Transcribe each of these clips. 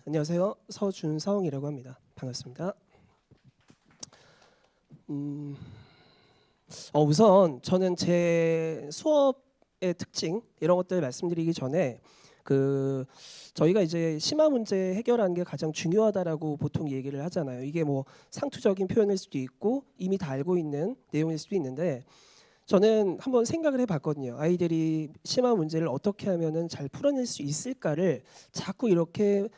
안녕하세요. 서준성이라고 합니다. 반갑습니다. 우선 저는 제 수업의 특징 이런 것들 말씀드리기 전에 저희가 이제 심화 문제 해결하는 게 가장 중요하다라고 보통 얘기를 하잖아요. 이게 뭐 상투적인 표현일 수도 있고 이미 다 알고 있는 내용일 수도 있는데 저는 한번 생각을 해봤거든요. 아이들이 심화 문제를 어떻게 하면은 잘 풀어낼 수 있을까를 자꾸 이렇게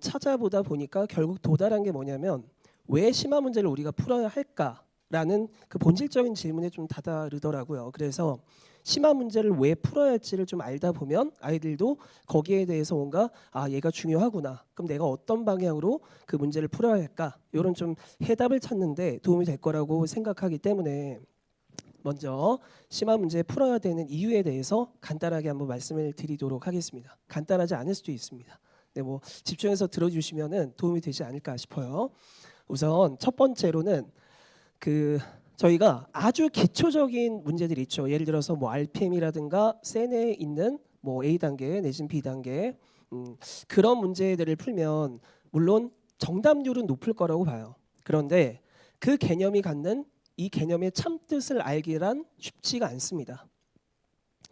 찾아보다 보니까 결국 도달한 게 뭐냐면 왜 심화 문제를 우리가 풀어야 할까라는 그 본질적인 질문에 좀 다다르더라고요. 그래서 심화 문제를 왜 풀어야 할지를 좀 알다 보면 아이들도 거기에 대해서 뭔가 얘가 중요하구나. 그럼 내가 어떤 방향으로 그 문제를 풀어야 할까? 이런 좀 해답을 찾는데 도움이 될 거라고 생각하기 때문에 먼저 심화 문제 풀어야 되는 이유에 대해서 간단하게 한번 말씀을 드리도록 하겠습니다. 간단하지 않을 수도 있습니다. 네, 뭐 집중해서 들어주시면은 도움이 되지 않을까 싶어요. 우선 첫 번째로는 저희가 아주 기초적인 문제들이 있죠. 예를 들어서 뭐 RPM이라든가 센에 있는 뭐 A 단계 내지는 B 단계 그런 문제들을 풀면 물론 정답률은 높을 거라고 봐요. 그런데 그 개념이 갖는 이 개념의 참뜻을 알기란 쉽지가 않습니다.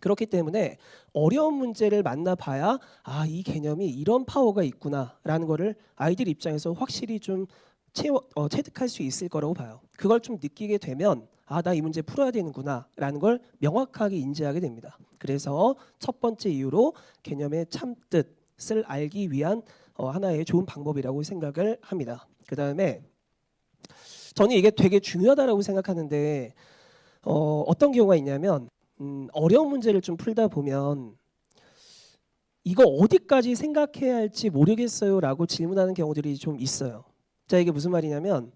그렇기 때문에 어려운 문제를 만나봐야 이 개념이 이런 파워가 있구나라는 거를 아이들 입장에서 확실히 좀 체득할 수 있을 거라고 봐요. 그걸 좀 느끼게 되면 나 이 문제 풀어야 되는구나라는 걸 명확하게 인지하게 됩니다. 그래서 첫 번째 이유로 개념의 참뜻을 알기 위한 하나의 좋은 방법이라고 생각을 합니다. 그 다음에 저는 이게 되게 중요하다고 생각하는데 어떤 경우가 있냐면 어려운 문제를 좀 풀다 보면 이거 어디까지 생각해야 할지 모르겠어요 라고 질문하는 경우들이 좀 있어요. 자, 이게 무슨 말이냐면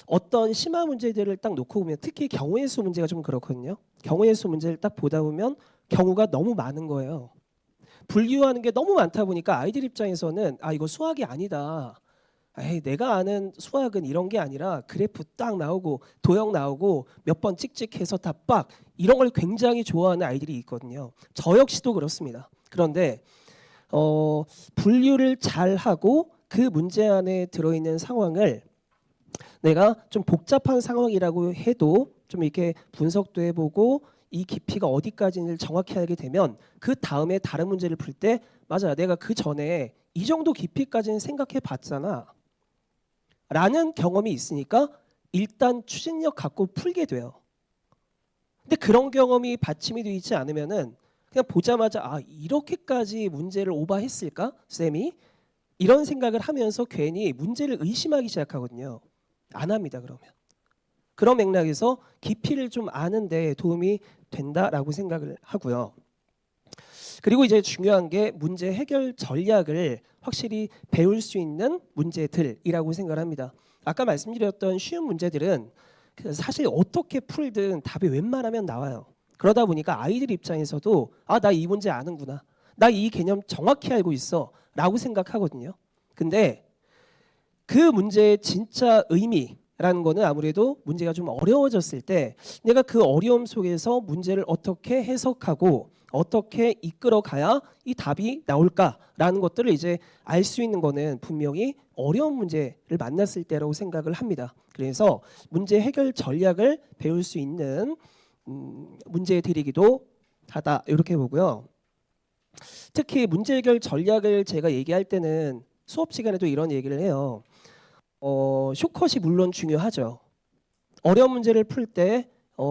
어떤 심화 문제들을 딱 놓고 보면 특히 경우의 수 문제가 좀 그렇거든요. 경우의 수 문제를 딱 보다 보면 경우가 너무 많은 거예요. 분류하는 게 너무 많다 보니까 아이들 입장에서는 이거 수학이 아니다. 내가 아는 수학은 이런 게 아니라 그래프 딱 나오고 도형 나오고 몇 번 찍찍해서 다 빡 이런 걸 굉장히 좋아하는 아이들이 있거든요. 저 역시도 그렇습니다. 그런데 분류를 잘 하고 그 문제 안에 들어있는 상황을 내가 좀 복잡한 상황이라고 해도 좀 이렇게 분석도 해보고 이 깊이가 어디까지를 정확히 알게 되면 그 다음에 다른 문제를 풀 때 맞아, 내가 그 전에 이 정도 깊이까지는 생각해 봤잖아 라는 경험이 있으니까 일단 추진력 갖고 풀게 돼요. 근데 그런 경험이 받침이 되어 있지 않으면은 그냥 보자마자 이렇게까지 문제를 오버했을까? 쌤이? 이런 생각을 하면서 괜히 문제를 의심하기 시작하거든요. 안 합니다, 그러면. 그런 맥락에서 깊이를 좀 아는 데 도움이 된다라고 생각을 하고요. 그리고 이제 중요한 게 문제 해결 전략을 확실히 배울 수 있는 문제들이라고 생각을 합니다. 아까 말씀드렸던 쉬운 문제들은 사실 어떻게 풀든 답이 웬만하면 나와요. 그러다 보니까 아이들 입장에서도 나 이 문제 아는구나. 나 이 개념 정확히 알고 있어 라고 생각하거든요. 근데 그 문제의 진짜 의미라는 거는 아무래도 문제가 좀 어려워졌을 때 내가 그 어려움 속에서 문제를 어떻게 해석하고 어떻게 이끌어 가야 이 답이 나올까라는 것들을 이제 알 수 있는 거는 분명히 어려운 문제를 만났을 때라고 생각을 합니다. 그래서 문제 해결 전략을 배울 수 있는 문제들이기도 하다 이렇게 보고요. 특히 문제 해결 전략을 제가 얘기할 때는 수업 시간에도 이런 얘기를 해요. 숏컷이 물론 중요하죠. 어려운 문제를 풀 때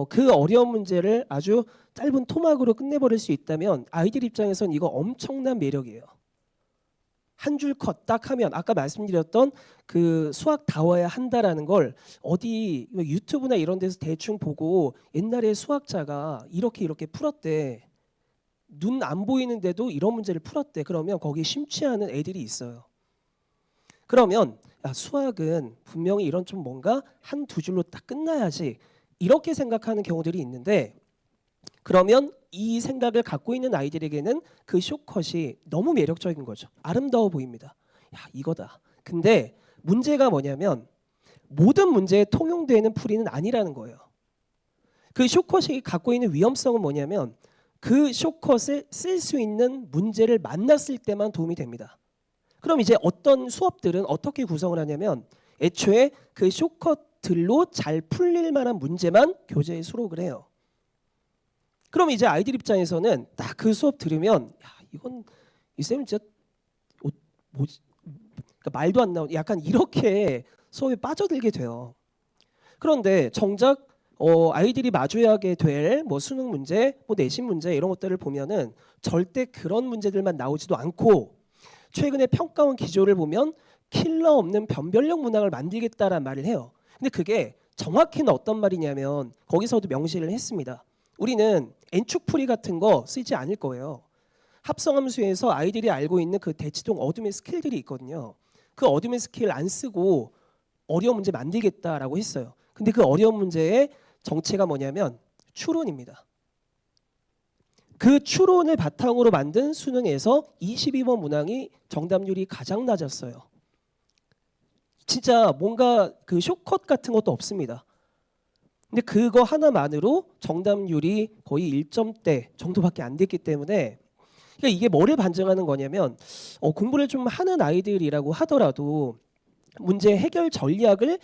그 어려운 문제를 아주 짧은 토막으로 끝내버릴 수 있다면 아이들 입장에선 이거 엄청난 매력이에요. 한 줄 컷 딱 하면 아까 말씀드렸던 그 수학 다워야 한다라는 걸 어디 유튜브나 이런 데서 대충 보고 옛날에 수학자가 이렇게 풀었대. 눈 안 보이는데도 이런 문제를 풀었대. 그러면 거기에 심취하는 애들이 있어요. 그러면 수학은 분명히 이런 좀 뭔가 한 두 줄로 딱 끝나야지 이렇게 생각하는 경우들이 있는데 그러면 이 생각을 갖고 있는 아이들에게는 그 숏컷이 너무 매력적인 거죠. 아름다워 보입니다. 이거다. 근데 문제가 뭐냐면 모든 문제에 통용되는 풀이는 아니라는 거예요. 그 숏컷이 갖고 있는 위험성은 뭐냐면 그 숏컷을 쓸 수 있는 문제를 만났을 때만 도움이 됩니다. 그럼 이제 어떤 수업들은 어떻게 구성을 하냐면 애초에 그 쇼컷들로 잘 풀릴 만한 문제만 교재에 수록을 해요. 그럼 이제 아이들 입장에서는 딱 그 수업 들으면 야, 이건 이 쌤은 진짜 뭐지? 그러니까 말도 안 나오는 약간 이렇게 수업에 빠져들게 돼요. 그런데 정작 아이들이 마주하게 될 뭐 수능 문제, 뭐 내신 문제 이런 것들을 보면은 절대 그런 문제들만 나오지도 않고 최근에 평가원 기조를 보면 킬러 없는 변별력 문항을 만들겠다라는 말을 해요. 근데 그게 정확히는 어떤 말이냐면 거기서도 명시를 했습니다. 우리는 N축풀이 같은 거 쓰지 않을 거예요. 합성함수에서 아이들이 알고 있는 그 대치동 어둠의 스킬들이 있거든요. 그 어둠의 스킬 안 쓰고 어려운 문제 만들겠다라고 했어요. 근데 그 어려운 문제의 정체가 뭐냐면 추론입니다. 그 추론을 바탕으로 만든 수능에서 22번 문항이 정답률이 가장 낮았어요. 진짜 뭔가 그 쇼컷 같은 것도 없습니다. 근데 그거 하나만으로 정답률이 거의 1점대 정도밖에 안 됐기 때문에 그러니까 이게 뭐를 반증하는 거냐면 공부를 좀 하는 아이들이라고 하더라도 문제 해결 전략을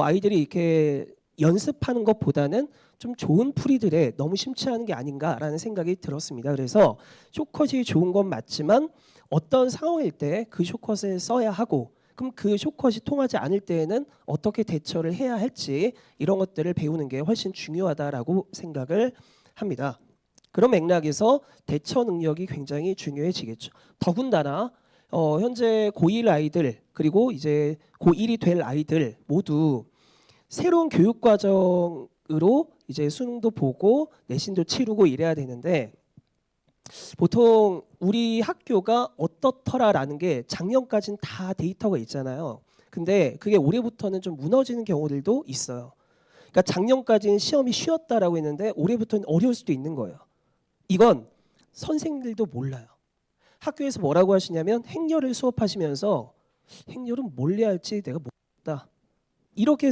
아이들이 이렇게 연습하는 것보다는 좀 좋은 풀이들에 너무 심취하는 게 아닌가라는 생각이 들었습니다. 그래서 쇼컷이 좋은 건 맞지만 어떤 상황일 때 그 쇼컷을 써야 하고 그럼 그 쇼컷이 통하지 않을 때에는 어떻게 대처를 해야 할지 이런 것들을 배우는 게 훨씬 중요하다라고 생각을 합니다. 그런 맥락에서 대처 능력이 굉장히 중요해지겠죠. 더군다나 현재 고1 아이들 그리고 이제 고1이 될 아이들 모두 새로운 교육 과정으로 이제 수능도 보고 내신도 치르고 이래야 되는데 보통 우리 학교가 어떻더라라는 게 작년까지는 다 데이터가 있잖아요. 근데 그게 올해부터는 좀 무너지는 경우들도 있어요. 그러니까 작년까지는 시험이 쉬웠다라고 했는데 올해부터는 어려울 수도 있는 거예요. 이건 선생님들도 몰라요. 학교에서 뭐라고 하시냐면 행렬을 수업하시면서 행렬은 뭘 해야 할지 내가 모르겠다. 이렇게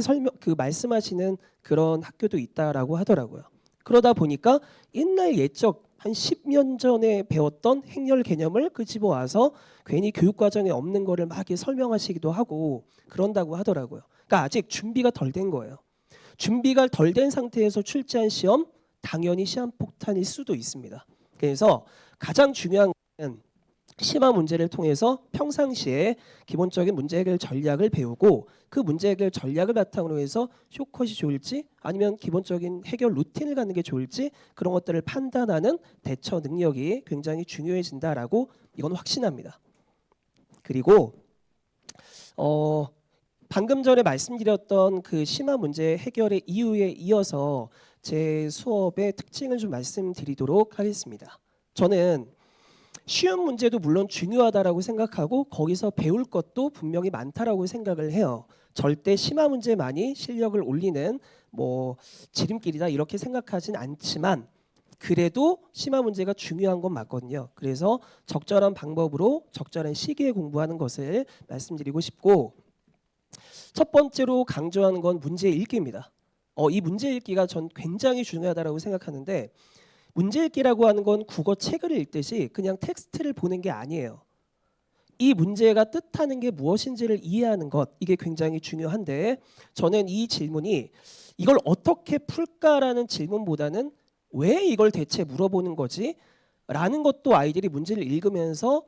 말씀하시는 그런 학교도 있다라고 하더라고요. 그러다 보니까 옛날 옛적 한 10년 전에 배웠던 행렬 개념을 끄집어 와서 괜히 교육 과정에 없는 거를 막 이렇게 설명하시기도 하고 그런다고 하더라고요. 그러니까 아직 준비가 덜 된 거예요. 준비가 덜 된 상태에서 출제한 시험 당연히 시한폭탄일 수도 있습니다. 그래서 가장 중요한 것은 심화 문제를 통해서 평상시에 기본적인 문제 해결 전략을 배우고 그 문제 해결 전략을 바탕으로 해서 쇼컷이 좋을지 아니면 기본적인 해결 루틴을 갖는 게 좋을지 그런 것들을 판단하는 대처 능력이 굉장히 중요해진다라고 이건 확신합니다. 그리고 방금 전에 말씀드렸던 그 심화 문제 해결의 이유에 이어서 제 수업의 특징을 좀 말씀드리도록 하겠습니다. 저는 쉬운 문제도 물론 중요하다라고 생각하고 거기서 배울 것도 분명히 많다라고 생각을 해요. 절대 심화 문제만이 실력을 올리는 뭐 지름길이다 이렇게 생각하진 않지만 그래도 심화 문제가 중요한 건 맞거든요. 그래서 적절한 방법으로 적절한 시기에 공부하는 것을 말씀드리고 싶고 첫 번째로 강조하는 건 문제 읽기입니다. 이 문제 읽기가 전 굉장히 중요하다고 생각하는데 문제 읽기라고 하는 건 국어 책을 읽듯이 그냥 텍스트를 보는 게 아니에요. 이 문제가 뜻하는 게 무엇인지를 이해하는 것 이게 굉장히 중요한데 저는 이 질문이 이걸 어떻게 풀까라는 질문보다는 왜 이걸 대체 물어보는 거지? 라는 것도 아이들이 문제를 읽으면서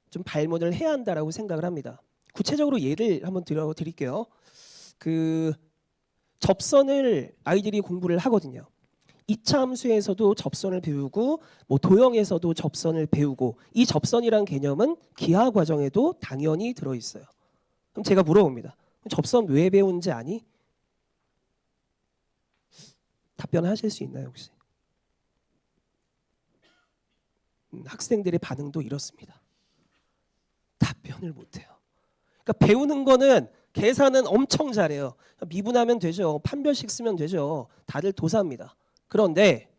좀 발문을 해야 한다라고 생각을 합니다. 구체적으로 예를 한번 드릴게요. 그 접선을 아이들이 공부를 하거든요. 2차 함수에서도 접선을 배우고 뭐 도형에서도 접선을 배우고 이 접선이란 개념은 기하 과정에도 당연히 들어있어요. 그럼 제가 물어봅니다. 접선 왜 배운지 아니? 답변하실 수 있나요 혹시? 학생들의 반응도 이렇습니다. 답변을 못해요. 그러니까 배우는 거는 계산은 엄청 잘해요. 미분하면 되죠. 판별식 쓰면 되죠. 다들 도사입니다. 그런데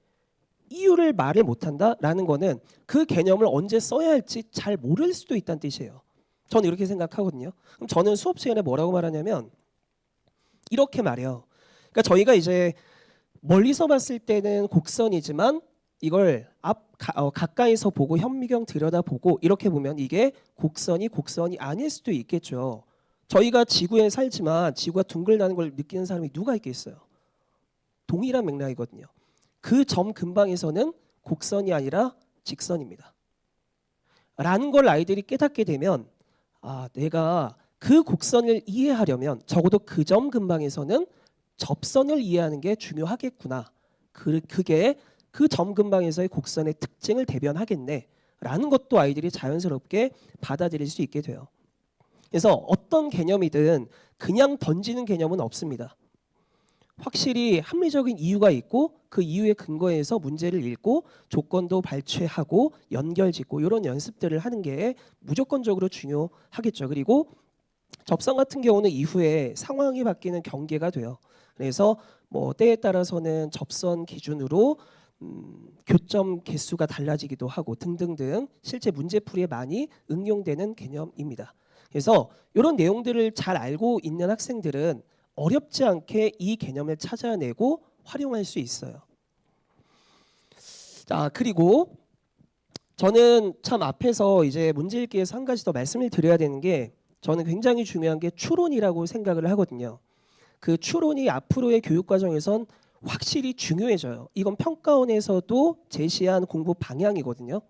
이유를 말을 못한다라는 거는 그 개념을 언제 써야 할지 잘 모를 수도 있다는 뜻이에요. 저는 이렇게 생각하거든요. 그럼 저는 수업 시간에 뭐라고 말하냐면 이렇게 말해요. 그러니까 저희가 이제 멀리서 봤을 때는 곡선이지만 이걸 앞 가까이서 보고 현미경 들여다보고 이렇게 보면 이게 곡선이 아닐 수도 있겠죠. 저희가 지구에 살지만 지구가 둥글다는 걸 느끼는 사람이 누가 있겠어요? 동일한 맥락이거든요. 그 점 근방에서는 곡선이 아니라 직선입니다. 라는 걸 아이들이 깨닫게 되면 내가 그 곡선을 이해하려면 적어도 그 점 근방에서는 접선을 이해하는 게 중요하겠구나. 그게 그 점 근방에서의 곡선의 특징을 대변하겠네. 라는 것도 아이들이 자연스럽게 받아들일 수 있게 돼요. 그래서 어떤 개념이든 그냥 던지는 개념은 없습니다. 확실히 합리적인 이유가 있고 그 이유에 근거해서 문제를 읽고 조건도 발췌하고 연결짓고 이런 연습들을 하는 게 무조건적으로 중요하겠죠. 그리고 접선 같은 경우는 이후에 상황이 바뀌는 경계가 돼요. 그래서 뭐 때에 따라서는 접선 기준으로 교점 개수가 달라지기도 하고 등등등 실제 문제풀이에 많이 응용되는 개념입니다. 그래서 이런 내용들을 잘 알고 있는 학생들은 어렵지 않게 이 개념을 찾아내고 활용할 수 있어요. 자, 그리고 저는 참 앞에서 이제 문제 읽기에서 한 가지 더 말씀을 드려야 되는 게 저는 굉장히 중요한 게 추론이라고 생각을 하거든요. 그 추론이 앞으로의 교육 과정에선 확실히 중요해져요. 이건 평가원에서도 제시한 공부 방향이거든요.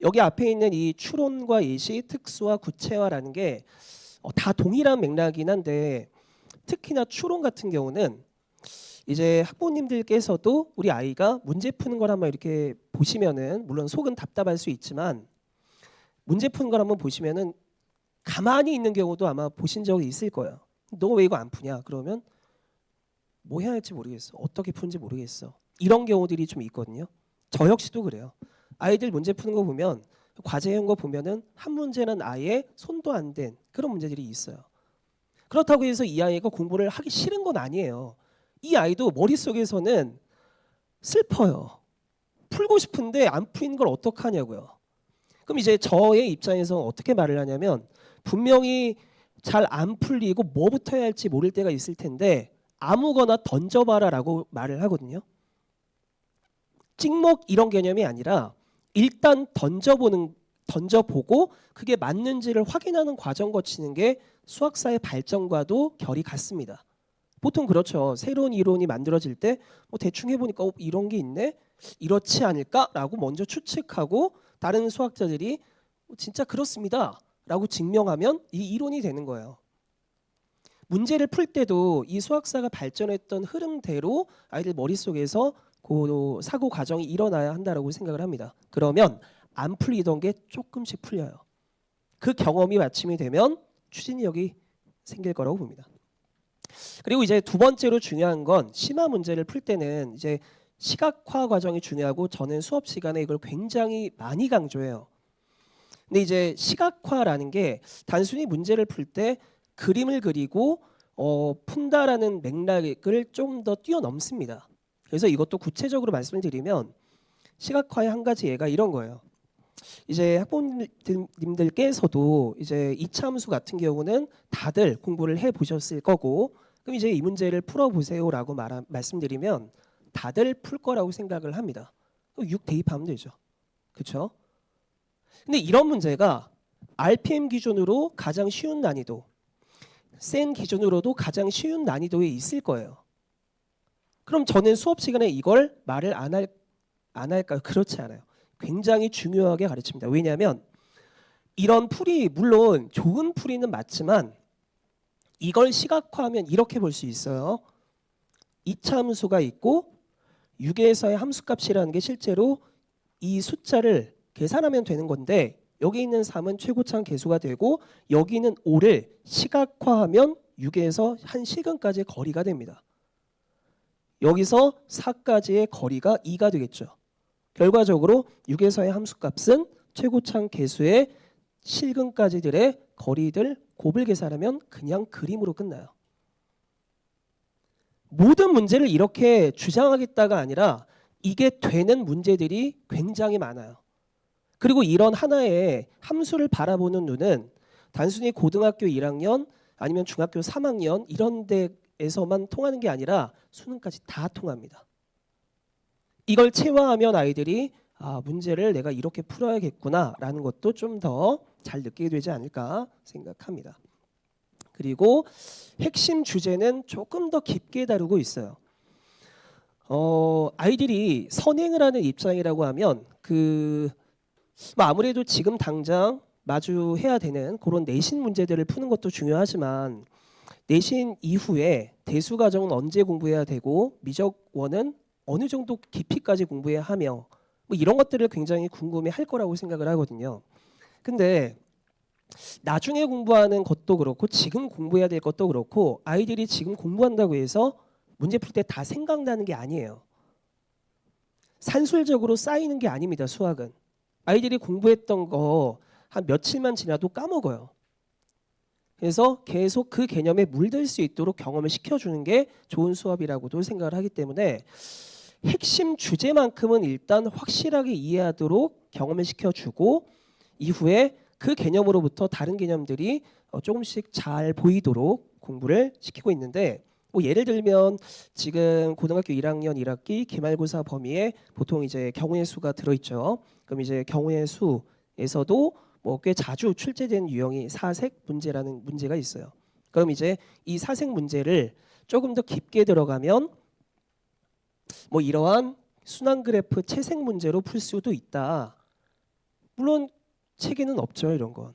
여기 앞에 있는 이 추론과 예시, 특수화, 구체화라는 게 다 동일한 맥락이긴 한데 특히나 추론 같은 경우는 이제 학부모님들께서도 우리 아이가 문제 푸는 걸 한번 이렇게 보시면은 물론 속은 답답할 수 있지만 문제 푸는 걸 한번 보시면은 가만히 있는 경우도 아마 보신 적이 있을 거예요. 너 왜 이거 안 푸냐? 그러면 뭐 해야 할지 모르겠어. 어떻게 푸는지 모르겠어. 이런 경우들이 좀 있거든요. 저 역시도 그래요. 아이들 문제 푸는 거 보면 과제형 거 보면은 한 문제는 아예 손도 안 댄 그런 문제들이 있어요. 그렇다고 해서 이 아이가 공부를 하기 싫은 건 아니에요. 이 아이도 머릿속에서는 슬퍼요. 풀고 싶은데 안 풀리는 걸 어떡하냐고요. 그럼 이제 저의 입장에서 어떻게 말을 하냐면 분명히 잘 안 풀리고 뭐부터 해야 할지 모를 때가 있을 텐데 아무거나 던져봐라 라고 말을 하거든요. 찍먹 이런 개념이 아니라 일단 던져보고 그게 맞는지를 확인하는 과정 거치는 게 수학사의 발전과도 결이 같습니다. 보통 그렇죠. 새로운 이론이 만들어질 때 대충 해보니까 이런 게 있네? 이렇지 않을까라고 먼저 추측하고 다른 수학자들이 진짜 그렇습니다 라고 증명하면 이 이론이 되는 거예요. 문제를 풀 때도 이 수학사가 발전했던 흐름대로 아이들 머릿속에서 그 사고 과정이 일어나야 한다고 생각을 합니다. 그러면 안 풀리던 게 조금씩 풀려요. 그 경험이 마침이 되면 추진력이 생길 거라고 봅니다. 그리고 이제 두 번째로 중요한 건 심화 문제를 풀 때는 이제 시각화 과정이 중요하고 저는 수업 시간에 이걸 굉장히 많이 강조해요. 근데 이제 시각화라는 게 단순히 문제를 풀 때 그림을 그리고 푼다라는 맥락을 좀 더 뛰어넘습니다. 그래서 이것도 구체적으로 말씀을 드리면 시각화의 한 가지 예가 이런 거예요. 이제 학부모님들께서도 이제 이차함수 같은 경우는 다들 공부를 해 보셨을 거고 그럼 이제 이 문제를 풀어보세요라고 말씀드리면 다들 풀 거라고 생각을 합니다. 6 대입하면 되죠. 그렇죠? 근데 이런 문제가 RPM 기준으로 가장 쉬운 난이도, 센 기준으로도 가장 쉬운 난이도에 있을 거예요. 그럼 저는 수업 시간에 이걸 말을 안 할까요? 그렇지 않아요. 굉장히 중요하게 가르칩니다. 왜냐하면 이런 풀이 물론 좋은 풀이는 맞지만 이걸 시각화하면 이렇게 볼 수 있어요. 이차함수가 있고 6에서의 함수값이라는 게 실제로 이 숫자를 계산하면 되는 건데 여기 있는 3은 최고차항 계수가 되고 여기 있는 5를 시각화하면 6에서 한 시근까지의 거리가 됩니다. 여기서 4까지의 거리가 2가 되겠죠. 결과적으로 6에서의 함수값은 최고차항 계수의 실근까지들의 거리들 곱을 계산하면 그냥 그림으로 끝나요. 모든 문제를 이렇게 주장하겠다가 아니라 이게 되는 문제들이 굉장히 많아요. 그리고 이런 하나의 함수를 바라보는 눈은 단순히 고등학교 1학년 아니면 중학교 3학년 이런 데에서만 통하는 게 아니라 수능까지 다 통합니다. 이걸 체화하면 아이들이 문제를 내가 이렇게 풀어야겠구나라는 것도 좀 더 잘 느끼게 되지 않을까 생각합니다. 그리고 핵심 주제는 조금 더 깊게 다루고 있어요. 아이들이 선행을 하는 입장이라고 하면 뭐 아무래도 지금 당장 마주해야 되는 그런 내신 문제들을 푸는 것도 중요하지만 내신 이후에 대수 과정은 언제 공부해야 되고 미적원은 어느 정도 깊이까지 공부해야 하며 뭐 이런 것들을 굉장히 궁금해할 거라고 생각을 하거든요. 근데 나중에 공부하는 것도 그렇고 지금 공부해야 될 것도 그렇고 아이들이 지금 공부한다고 해서 문제 풀 때 다 생각나는 게 아니에요. 산술적으로 쌓이는 게 아닙니다. 수학은. 아이들이 공부했던 거 한 며칠만 지나도 까먹어요. 그래서 계속 그 개념에 물들 수 있도록 경험을 시켜주는 게 좋은 수업이라고도 생각을 하기 때문에 핵심 주제만큼은 일단 확실하게 이해하도록 경험을 시켜주고 이후에 그 개념으로부터 다른 개념들이 조금씩 잘 보이도록 공부를 시키고 있는데 뭐 예를 들면 지금 고등학교 1학년 1학기 기말고사 범위에 보통 이제 경우의 수가 들어있죠. 그럼 이제 경우의 수에서도 뭐 꽤 자주 출제되는 유형이 사색 문제라는 문제가 있어요. 그럼 이제 이 사색 문제를 조금 더 깊게 들어가면 뭐 이러한 순환 그래프 채색 문제로 풀 수도 있다. 물론 책에는 없죠, 이런 건.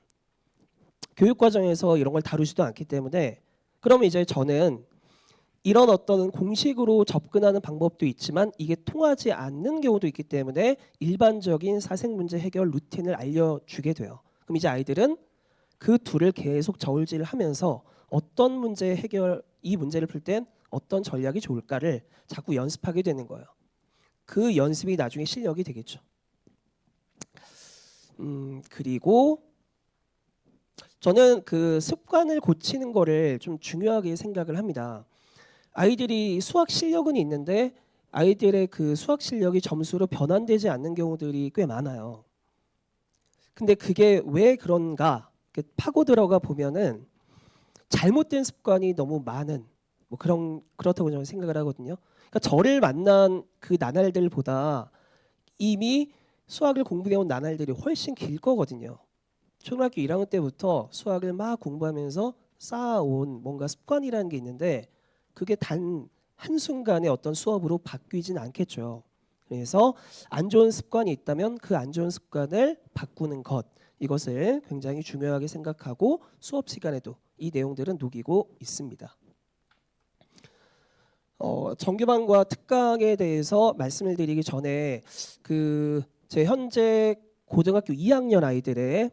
교육 과정에서 이런 걸 다루지도 않기 때문에 그러면 이제 저는 이런 어떤 공식으로 접근하는 방법도 있지만 이게 통하지 않는 경우도 있기 때문에 일반적인 사색 문제 해결 루틴을 알려주게 돼요. 그럼 이제 아이들은 그 둘을 계속 저울질하면서 어떤 문제 해결 이 문제를 풀 땐 어떤 전략이 좋을까를 자꾸 연습하게 되는 거예요. 그 연습이 나중에 실력이 되겠죠. 그리고 저는 그 습관을 고치는 거를 좀 중요하게 생각을 합니다. 아이들이 수학 실력은 있는데 아이들의 그 수학 실력이 점수로 변환되지 않는 경우들이 꽤 많아요. 근데 그게 왜 그런가 파고 들어가 보면은 잘못된 습관이 너무 많은 뭐 그렇다고 저는 생각을 하거든요. 그러니까 저를 만난 그 나날들보다 이미 수학을 공부해온 나날들이 훨씬 길 거거든요. 초등학교 1학년 때부터 수학을 막 공부하면서 쌓아온 뭔가 습관이라는 게 있는데 그게 단 한순간에 어떤 수업으로 바뀌진 않겠죠. 그래서 안 좋은 습관이 있다면 그 안 좋은 습관을 바꾸는 것 이것을 굉장히 중요하게 생각하고 수업 시간에도 이 내용들은 녹이고 있습니다. 정규반과 특강에 대해서 말씀을 드리기 전에 제 현재 고등학교 2학년 아이들의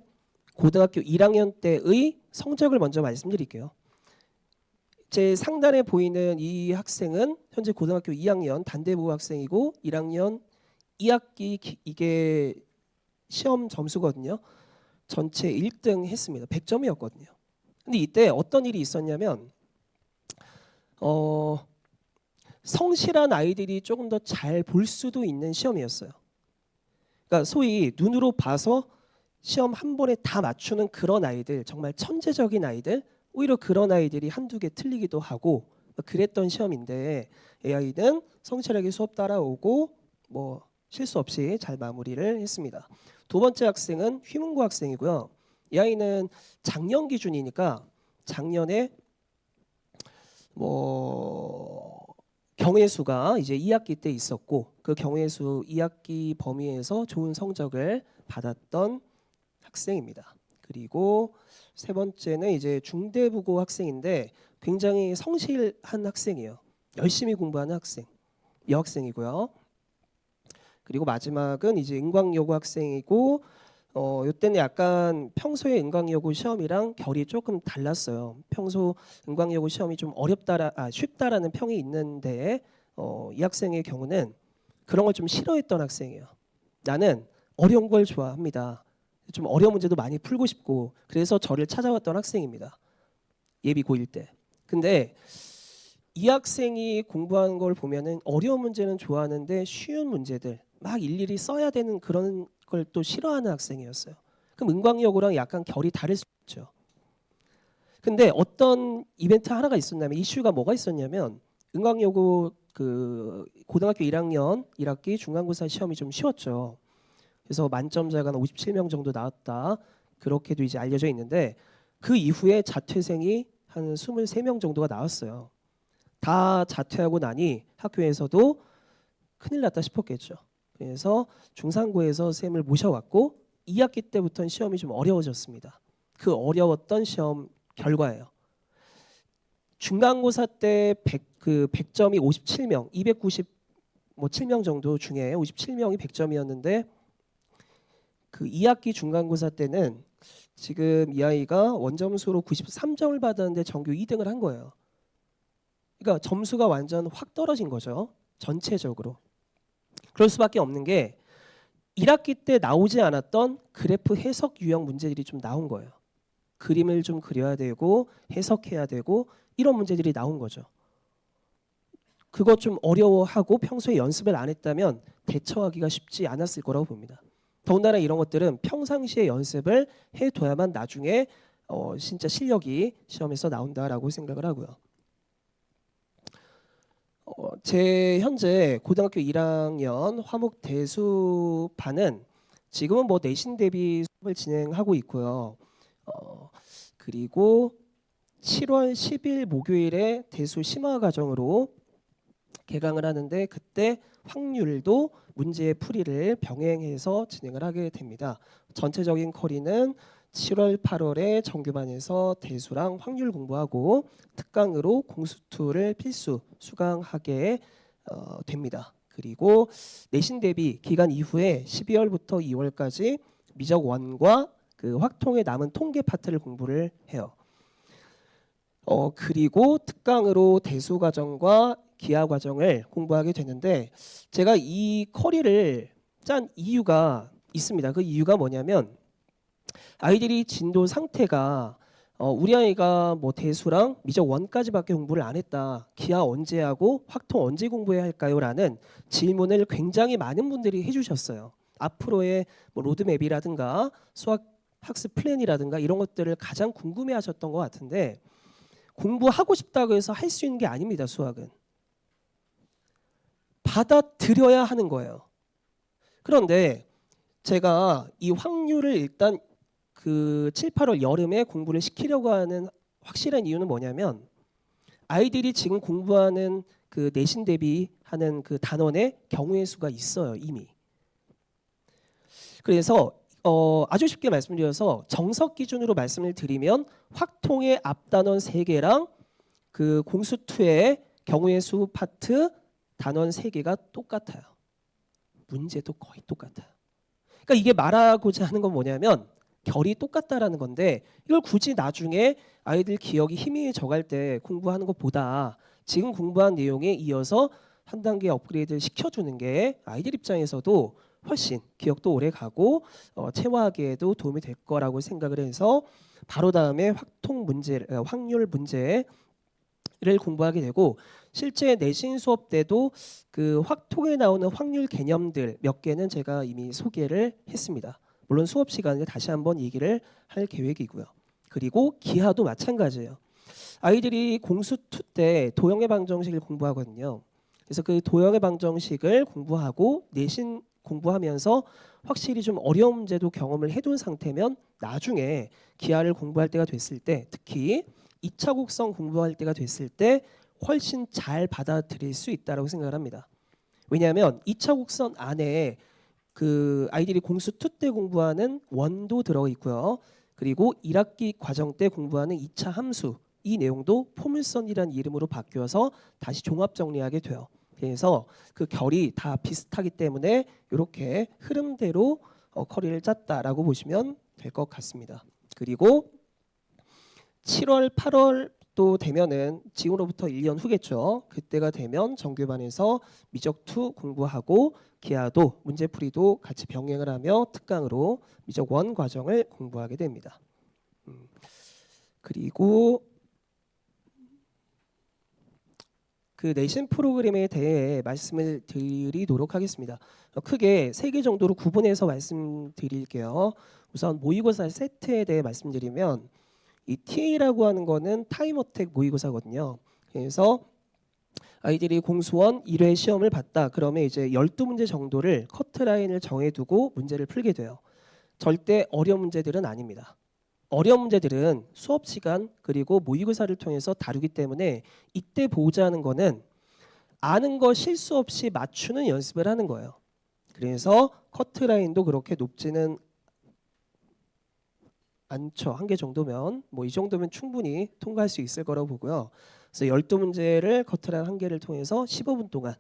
고등학교 1학년 때의 성적을 먼저 말씀드릴게요. 제 상단에 보이는 이 학생은 현재 고등학교 2학년 단대부 학생이고 1학년 2학기 이게 시험 점수거든요. 전체 1등 했습니다. 100점이었거든요. 근데 이때 어떤 일이 있었냐면 성실한 아이들이 조금 더 잘 볼 수도 있는 시험이었어요. 그러니까 소위 눈으로 봐서 시험 한 번에 다 맞추는 그런 아이들, 정말 천재적인 아이들, 오히려 그런 아이들이 한두 개 틀리기도 하고 그랬던 시험인데 AI는 성실하게 수업 따라오고 뭐 실수 없이 잘 마무리를 했습니다. 두 번째 학생은 휘문고 학생이고요. 이 아이는 작년 기준이니까 작년에 뭐 경우의 수가 이제 2학기 때 있었고 그 경우의 수 2학기 범위에서 좋은 성적을 받았던 학생입니다. 그리고 세 번째는 이제 중대부고 학생인데 굉장히 성실한 학생이에요. 열심히 공부하는 학생, 여학생이고요. 그리고 마지막은 이제 은광여고 학생이고 이때는 약간 평소에 은광여고 시험이랑 결이 조금 달랐어요. 평소 은광여고 시험이 좀 쉽다라는 평이 있는데 이 학생의 경우는 그런 걸 좀 싫어했던 학생이에요. 나는 어려운 걸 좋아합니다. 좀 어려운 문제도 많이 풀고 싶고 그래서 저를 찾아왔던 학생입니다. 예비 고1 때. 근데 이 학생이 공부하는 걸 보면은 어려운 문제는 좋아하는데 쉬운 문제들 막 일일이 써야 되는 그런 걸 또 싫어하는 학생이었어요. 그럼 은광여고랑 약간 결이 다를 수 있죠. 근데 어떤 이벤트 하나가 있었냐면 이슈가 뭐가 있었냐면 은광여고 그 고등학교 1학년 1학기 중간고사 시험이 좀 쉬웠죠. 그래서 만점자가 57명 정도 나왔다. 그렇게도 이제 알려져 있는데 그 이후에 자퇴생이 한 23명 정도가 나왔어요. 다 자퇴하고 나니 학교에서도 큰일 났다 싶었겠죠. 그래서 중상고에서 쌤을 모셔왔고 2학기 때부터는 시험이 좀 어려워졌습니다. 그 어려웠던 시험 결과예요. 중간고사 때 100점이 57명, 297명 정도 중에 57명이 100점이었는데 그 2학기 중간고사 때는 지금 이 아이가 원점수로 93점을 받았는데 전교 2등을 한 거예요. 그러니까 점수가 완전 확 떨어진 거죠. 전체적으로. 그럴 수밖에 없는 게 1학기 때 나오지 않았던 그래프 해석 유형 문제들이 좀 나온 거예요. 그림을 좀 그려야 되고 해석해야 되고 이런 문제들이 나온 거죠. 그것 좀 어려워하고 평소에 연습을 안 했다면 대처하기가 쉽지 않았을 거라고 봅니다. 더군다나 이런 것들은 평상시에 연습을 해둬야만 나중에 진짜 실력이 시험에서 나온다라고 생각을 하고요. 제 현재 고등학교 1학년 화목 대수반은 지금은 뭐 내신 대비 수업을 진행하고 있고요. 그리고 7월 10일 목요일에 대수 심화 과정으로 개강을 하는데 그때 확률도 문제의 풀이를 병행해서 진행을 하게 됩니다. 전체적인 커리는 7월 8월에 정규반에서 대수랑 확률 공부하고 특강으로 공수투를 필수 수강하게 됩니다. 그리고 내신 대비 기간 이후에 12월부터 2월까지 미적 1과 그 확통에 남은 통계 파트를 공부를 해요. 그리고 특강으로 대수 과정과 기하 과정을 공부하게 되는데 제가 이 커리를 짠 이유가 있습니다. 그 이유가 뭐냐면 아이들이 진도 상태가 우리 아이가 뭐 대수랑 미적 1까지밖에 공부를 안 했다. 기하 언제 하고 확통 언제 공부해야 할까요? 라는 질문을 굉장히 많은 분들이 해주셨어요. 앞으로의 뭐 로드맵이라든가 수학 학습 플랜이라든가 이런 것들을 가장 궁금해하셨던 것 같은데 공부하고 싶다고 해서 할 수 있는 게 아닙니다. 수학은. 받아들여야 하는 거예요. 그런데 제가 이 확률을 일단 그 7, 8월 여름에 공부를 시키려고 하는 확실한 이유는 뭐냐면 아이들이 지금 공부하는 그 내신 대비하는 그 단원의 경우의 수가 있어요. 이미. 그래서 아주 쉽게 말씀드려서 정석 기준으로 말씀을 드리면 확통의 앞단원 3개랑 그 공수2의 경우의 수 파트 단원 3개가 똑같아요. 문제도 거의 똑같아요. 그러니까 이게 말하고자 하는 건 뭐냐면 결이 똑같다라는 건데 이걸 굳이 나중에 아이들 기억이 희미해져갈 때 공부하는 것보다 지금 공부한 내용에 이어서 한 단계 업그레이드를 시켜주는 게 아이들 입장에서도 훨씬 기억도 오래 가고 체화하기에도 도움이 될 거라고 생각을 해서 바로 다음에 확률 문제를 공부하게 되고 실제 내신 수업 때도 그 확통에 나오는 확률 개념들 몇 개는 제가 이미 소개를 했습니다. 물론 수업 시간에 다시 한번 얘기를 할 계획이고요. 그리고 기하도 마찬가지예요. 아이들이 공수2 때 도형의 방정식을 공부하거든요. 그래서 그 도형의 방정식을 공부하고 내신 공부하면서 확실히 좀 어려운 문제도 경험을 해둔 상태면 나중에 기하를 공부할 때가 됐을 때 특히 2차 곡선 공부할 때가 됐을 때 훨씬 잘 받아들일 수 있다고 생각을 합니다. 왜냐하면 2차 곡선 안에 그 아이들이 공수2 때 공부하는 원도 들어 있고요. 그리고 1학기 과정 때 공부하는 2차 함수 이 내용도 포물선이라는 이름으로 바뀌어서 다시 종합 정리하게 돼요. 그래서 그 결이 다 비슷하기 때문에 이렇게 흐름대로 커리를 짰다라고 보시면 될 것 같습니다. 그리고 7월, 8월 또 되면은 지금으로부터 1년 후겠죠. 그때가 되면 정규반에서 미적2 공부하고 기하도 문제풀이도 같이 병행을 하며 특강으로 미적1 과정을 공부하게 됩니다. 그리고 그 내신 프로그램에 대해 말씀을 드리도록 하겠습니다. 크게 3개 정도로 구분해서 말씀드릴게요. 우선 모의고사 세트에 대해 말씀드리면 이 TA라고 하는 거는 타임 어택 모의고사거든요. 그래서 아이들이 공수원 1회 시험을 봤다. 그러면 이제 12문제 정도를 커트라인을 정해두고 문제를 풀게 돼요. 절대 어려운 문제들은 아닙니다. 어려운 문제들은 수업 시간 그리고 모의고사를 통해서 다루기 때문에 이때 보고자 하는 거는 아는 거 실수 없이 맞추는 연습을 하는 거예요. 그래서 커트라인도 그렇게 높지는 않죠. 한 개 정도면 뭐 이 정도면 충분히 통과할 수 있을 거라고 보고요. 그래서 12문제를 커트라인 한 개를 통해서 15분 동안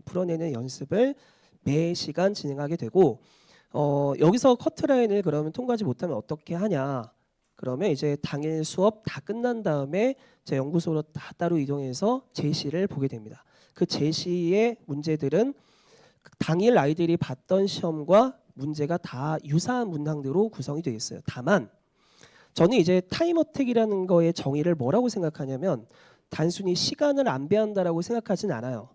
풀어내는 연습을 매 시간 진행하게 되고 여기서 커트라인을 그러면 통과하지 못하면 어떻게 하냐? 그러면 이제 당일 수업 다 끝난 다음에 제 연구소로 다 따로 이동해서 제시를 보게 됩니다. 그 제시의 문제들은 당일 아이들이 봤던 시험과 문제가 다 유사한 문항들로 구성이 되어 있어요. 다만 저는 이제 타임어택이라는 거의 정의를 뭐라고 생각하냐면 단순히 시간을 안배한다라고 생각하진 않아요.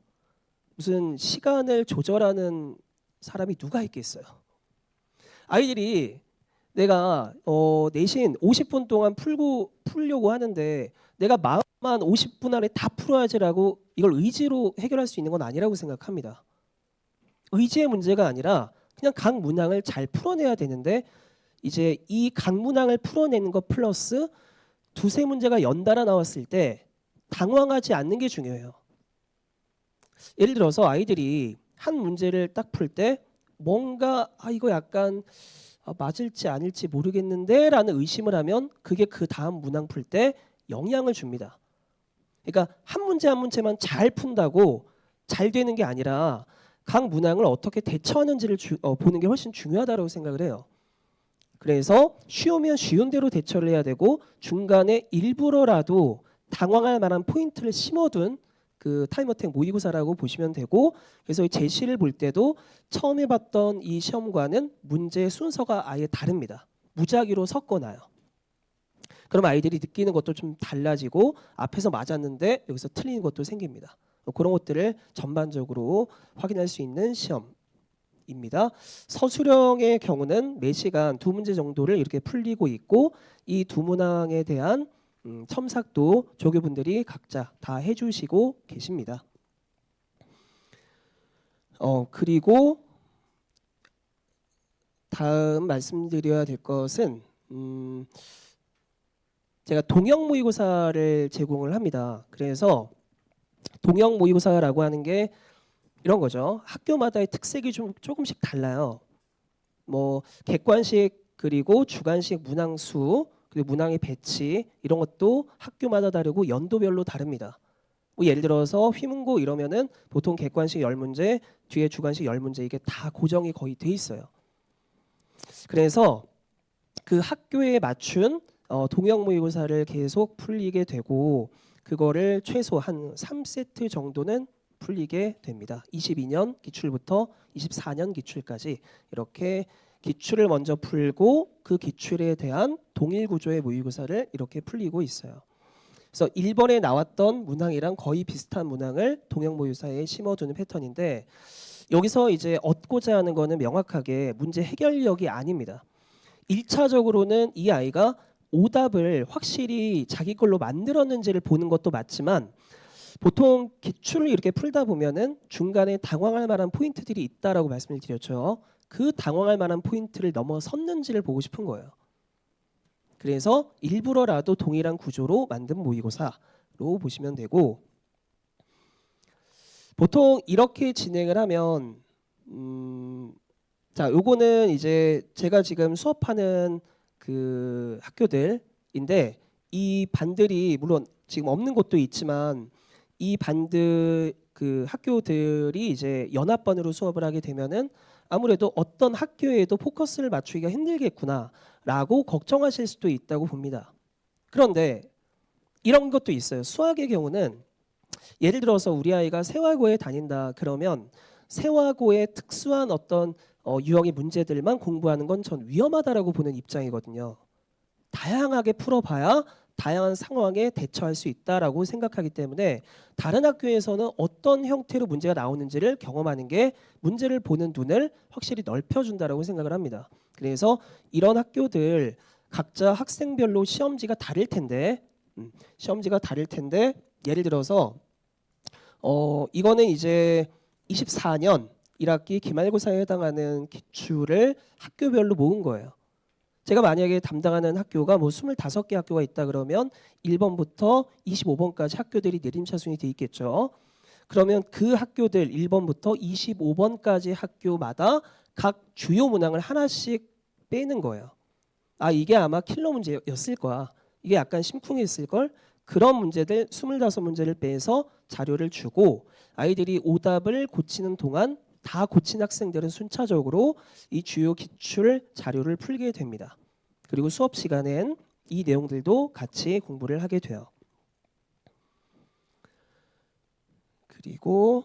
무슨 시간을 조절하는 사람이 누가 있겠어요? 아이들이 내가 내신 50분 동안 풀려고 하는데 내가 마음만 50분 안에 다 풀어야지라고 이걸 의지로 해결할 수 있는 건 아니라고 생각합니다. 의지의 문제가 아니라 그냥 각 문항을 잘 풀어내야 되는데 이제 이 각 문항을 풀어내는 것 플러스 두세 문제가 연달아 나왔을 때 당황하지 않는 게 중요해요. 예를 들어서 아이들이 한 문제를 딱 풀 때 뭔가 이거 약간 맞을지 아닐지 모르겠는데 라는 의심을 하면 그게 그 다음 문항 풀 때 영향을 줍니다. 그러니까 한 문제 한 문제만 잘 푼다고 잘 되는 게 아니라 각 문항을 어떻게 대처하는지를 보는 게 훨씬 중요하다고 생각을 해요. 그래서 쉬우면 쉬운 대로 대처를 해야 되고 중간에 일부러라도 당황할 만한 포인트를 심어둔 그 타임어택 모의고사라고 보시면 되고 그래서 이 제시를 볼 때도 처음에 봤던 이 시험과는 문제 순서가 아예 다릅니다. 무작위로 섞어놔요. 그럼 아이들이 느끼는 것도 좀 달라지고 앞에서 맞았는데 여기서 틀리는 것도 생깁니다. 그런 것들을 전반적으로 확인할 수 있는 시험입니다. 서술형의 경우는 매 시간 2문제 정도를 이렇게 풀리고 있고 이 두 문항에 대한 첨삭도 조교분들이 각자 다 해주시고 계십니다. 그리고 다음 말씀드려야 될 것은 제가 동형 모의고사를 제공을 합니다. 그래서 동형 모의고사라고 하는 게 이런 거죠. 학교마다의 특색이 좀 조금씩 달라요. 뭐 객관식 그리고 주관식 문항수 그리고 문항의 배치 이런 것도 학교마다 다르고 연도별로 다릅니다. 뭐 예를 들어서 휘문고 이러면은 보통 객관식 10문제 뒤에 주관식 10문제 이게 다 고정이 거의 돼 있어요. 그래서 그 학교에 맞춘 동형 모의고사를 계속 풀리게 되고 그거를 최소 한 3세트 정도는 풀리게 됩니다. 22년 기출부터 24년 기출까지 이렇게 기출을 먼저 풀고 그 기출에 대한 동일 구조의 모의고사를 이렇게 풀리고 있어요. 그래서 1번에 나왔던 문항이랑 거의 비슷한 문항을 동형 모의고사에 심어두는 패턴인데 여기서 이제 얻고자 하는 거는 명확하게 문제 해결력이 아닙니다. 1차적으로는 이 아이가 오답을 확실히 자기 걸로 만들었는지를 보는 것도 맞지만 보통 기출을 이렇게 풀다 보면은 중간에 당황할 만한 포인트들이 있다라고 말씀을 드렸죠. 그 당황할 만한 포인트를 넘어섰는지를 보고 싶은 거예요. 그래서 일부러라도 동일한 구조로 만든 모의고사로 보시면 되고 보통 이렇게 진행을 하면 자, 요거는 이제 제가 지금 수업하는 그 학교들인데 이 반들이 물론 지금 없는 곳도 있지만 이 반들 그 학교들이 이제 연합반으로 수업을 하게 되면은 아무래도 어떤 학교에도 포커스를 맞추기가 힘들겠구나라고 걱정하실 수도 있다고 봅니다. 그런데 이런 것도 있어요. 수학의 경우는 예를 들어서 우리 아이가 세화고에 다닌다 그러면 세화고의 특수한 어떤 유형의 문제들만 공부하는 건 전 위험하다라고 보는 입장이거든요. 다양하게 풀어봐야 다양한 상황에 대처할 수 있다라고 생각하기 때문에 다른 학교에서는 어떤 형태로 문제가 나오는지를 경험하는 게 문제를 보는 눈을 확실히 넓혀준다라고 생각을 합니다. 그래서 이런 학교들 각자 학생별로 시험지가 다를 텐데 예를 들어서 이거는 이제 24년 1학기 기말고사에 해당하는 기출을 학교별로 모은 거예요. 제가 만약에 담당하는 학교가 뭐 25개 학교가 있다 그러면 1번부터 25번까지 학교들이 내림차순이 돼 있겠죠. 그러면 그 학교들 1번부터 25번까지 학교마다 각 주요 문항을 하나씩 빼는 거예요. 아, 이게 아마 킬러 문제였을 거야. 이게 약간 심쿵했을 걸. 그런 문제들 25문제를 빼서 자료를 주고 아이들이 오답을 고치는 동안 다 고친 학생들은 순차적으로 이 주요 기출 자료를 풀게 됩니다. 그리고 수업 시간엔 이 내용들도 같이 공부를 하게 돼요. 그리고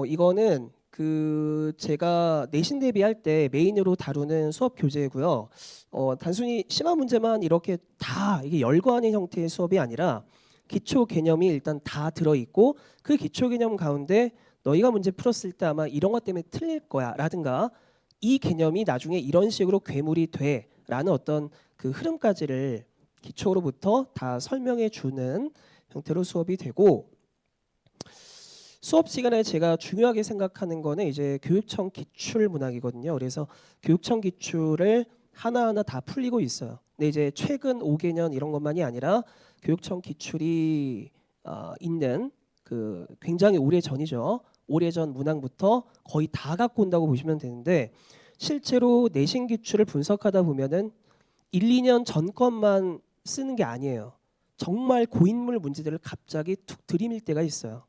이거는 제가 내신 대비할 때 메인으로 다루는 수업 교재고요. 단순히 심화 문제만 이렇게 다 이게 열거하는 형태의 수업이 아니라 기초 개념이 일단 다 들어있고 그 기초 개념 가운데 너희가 문제 풀었을 때 아마 이런 것 때문에 틀릴 거야 라든가 이 개념이 나중에 이런 식으로 괴물이 돼 라는 어떤 그 흐름까지를 기초로부터 다 설명해 주는 형태로 수업이 되고 수업 시간에 제가 중요하게 생각하는 거는 이제 교육청 기출 문항이거든요. 그래서 교육청 기출을 하나하나 다 풀리고 있어요. 근데 이제 최근 5개년 이런 것만이 아니라 교육청 기출이 있는 그 굉장히 오래 전이죠. 오래 전 문항부터 거의 다 갖고 온다고 보시면 되는데 실제로 내신 기출을 분석하다 보면은 1, 2년 전 것만 쓰는 게 아니에요. 정말 고인물 문제들을 갑자기 툭 들이밀 때가 있어요.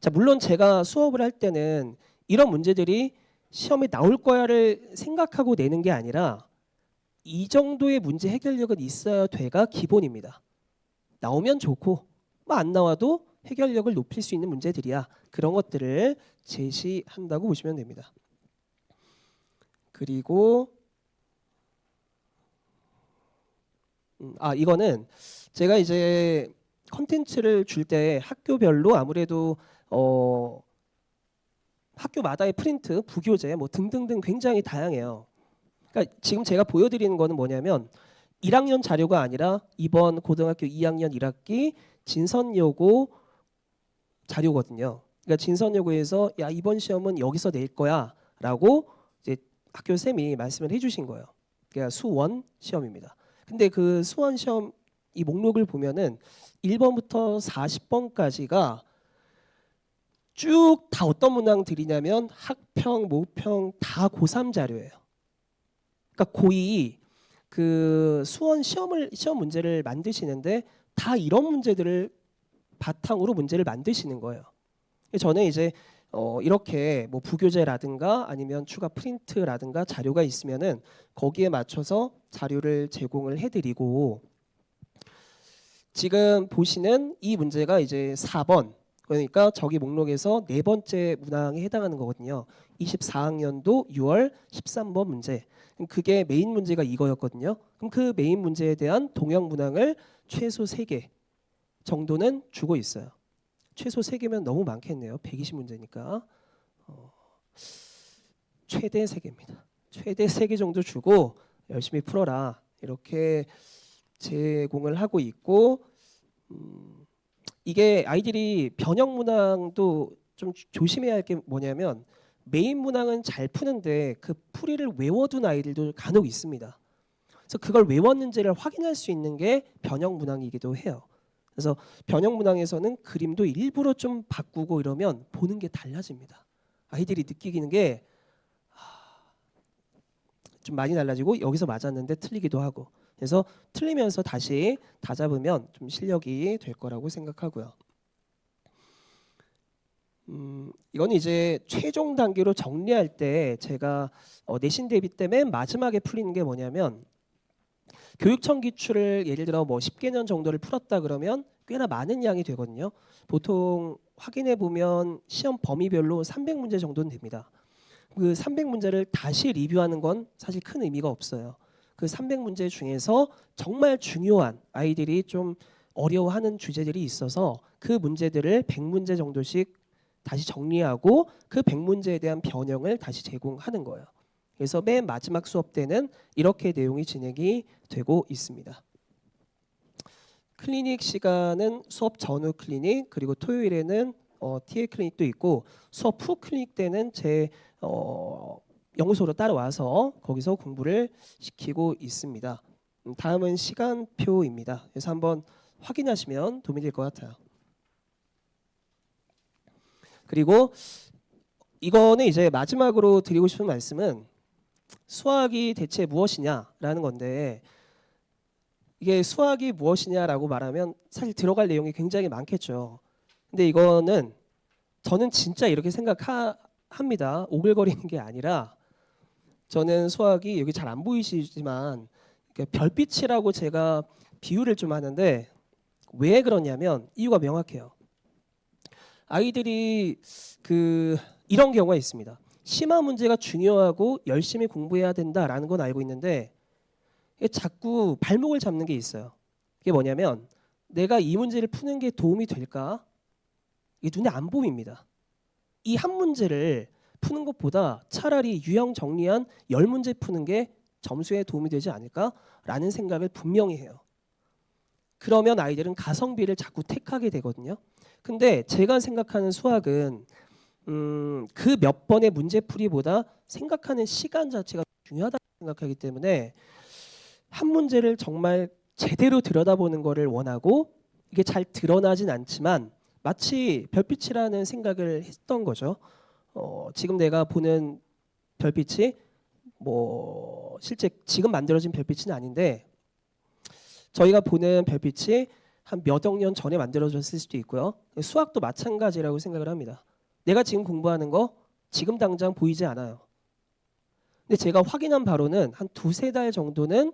자, 물론 제가 수업을 할 때는 이런 문제들이 시험에 나올 거야를 생각하고 내는 게 아니라 이 정도의 문제 해결력은 있어야 돼가 기본입니다. 나오면 좋고 뭐 안 나와도 해결력을 높일 수 있는 문제들이야. 그런 것들을 제시한다고 보시면 됩니다. 그리고 이거는 제가 이제 컨텐츠를 줄 때 학교별로 아무래도 학교마다의 프린트, 부교재 뭐 등등등 굉장히 다양해요. 그러니까 지금 제가 보여드리는 거는 뭐냐면 1학년 자료가 아니라 이번 고등학교 2학년 1학기 진선여고 자료거든요. 그러니까 진선여고에서 야 이번 시험은 여기서 낼 거야라고 이제 학교 쌤이 말씀을 해주신 거예요. 그러니까 수원 시험입니다. 근데 그 수원 시험 이 목록을 보면은 1번부터 40번까지가 쭉 다 어떤 문항들이냐면 학평, 모평 다 고3 자료예요. 그러니까 고2 그 수원 시험 문제를 만드시는데 다 이런 문제들을 바탕으로 문제를 만드시는 거예요. 저는 이제 이렇게 뭐 부교재라든가 아니면 추가 프린트라든가 자료가 있으면은 거기에 맞춰서 자료를 제공을 해드리고 지금 보시는 이 문제가 이제 4번 그러니까 저기 목록에서 네 번째 문항에 해당하는 거거든요. 24학년도 6월 13번 문제. 그게 메인 문제가 이거였거든요. 그럼 그 메인 문제에 대한 동형 문항을 최소 3개 정도는 주고 있어요. 최소 3개면 너무 많겠네요. 120문제니까. 최대 3개입니다. 최대 3개 정도 주고 열심히 풀어라. 이렇게 제공을 하고 있고 이게 아이들이 변형 문항도 좀 조심해야 할 게 뭐냐면 메인 문항은 잘 푸는데 그 풀이를 외워둔 아이들도 간혹 있습니다. 그래서 그걸 외웠는지를 확인할 수 있는 게 변형 문항이기도 해요. 그래서 변형 문항에서는 그림도 일부러 좀 바꾸고 이러면 보는 게 달라집니다. 아이들이 느끼는 게 좀 많이 달라지고 여기서 맞았는데 틀리기도 하고 그래서 틀리면서 다시 다잡으면 좀 실력이 될 거라고 생각하고요. 이건 이제 최종 단계로 정리할 때 제가 내신 대비 때 맨 마지막에 풀리는 게 뭐냐면 교육청 기출을 예를 들어 뭐 10개년 정도를 풀었다 그러면 꽤나 많은 양이 되거든요. 보통 확인해 보면 시험 범위별로 300문제 정도는 됩니다. 그 300문제를 다시 리뷰하는 건 사실 큰 의미가 없어요. 그 300문제 중에서 정말 중요한 아이들이 좀 어려워하는 주제들이 있어서 그 문제들을 100문제 정도씩 다시 정리하고 그 100문제에 대한 변형을 다시 제공하는 거예요. 그래서 맨 마지막 수업 때는 이렇게 내용이 진행이 되고 있습니다. 클리닉 시간은 수업 전후 클리닉, 그리고 토요일에는 TA 클리닉도 있고, 수업 후 클리닉 때는 제 연구소로 따라와서 거기서 공부를 시키고 있습니다. 다음은 시간표입니다. 그래서 한번 확인하시면 도움이 될 것 같아요. 그리고 이거는 이제 마지막으로 드리고 싶은 말씀은 수학이 대체 무엇이냐라는 건데, 이게 수학이 무엇이냐라고 말하면 사실 들어갈 내용이 굉장히 많겠죠. 근데 이거는 저는 진짜 이렇게 생각합니다. 오글거리는 게 아니라, 저는 수학이 여기 잘 안 보이시지만 별빛이라고 제가 비유를 좀 하는데, 왜 그러냐면 이유가 명확해요. 아이들이 이런 경우가 있습니다. 심화 문제가 중요하고 열심히 공부해야 된다라는 건 알고 있는데 자꾸 발목을 잡는 게 있어요. 그게 뭐냐면, 내가 이 문제를 푸는 게 도움이 될까? 이게 눈에 안 보입니다. 이 한 문제를 푸는 것보다 차라리 유형 정리한 10문제 푸는 게 점수에 도움이 되지 않을까라는 생각을 분명히 해요. 그러면 아이들은 가성비를 자꾸 택하게 되거든요. 근데 제가 생각하는 수학은 그 몇 번의 문제풀이보다 생각하는 시간 자체가 중요하다고 생각하기 때문에 한 문제를 정말 제대로 들여다보는 것을 원하고, 이게 잘 드러나진 않지만 마치 별빛이라는 생각을 했던 거죠. 지금 내가 보는 별빛이 실제 지금 만들어진 별빛은 아닌데, 저희가 보는 별빛이 한 몇 억 년 전에 만들어졌을 수도 있고요. 수학도 마찬가지라고 생각을 합니다. 내가 지금 공부하는 거 지금 당장 보이지 않아요. 근데 제가 확인한 바로는 한 2~3달 정도는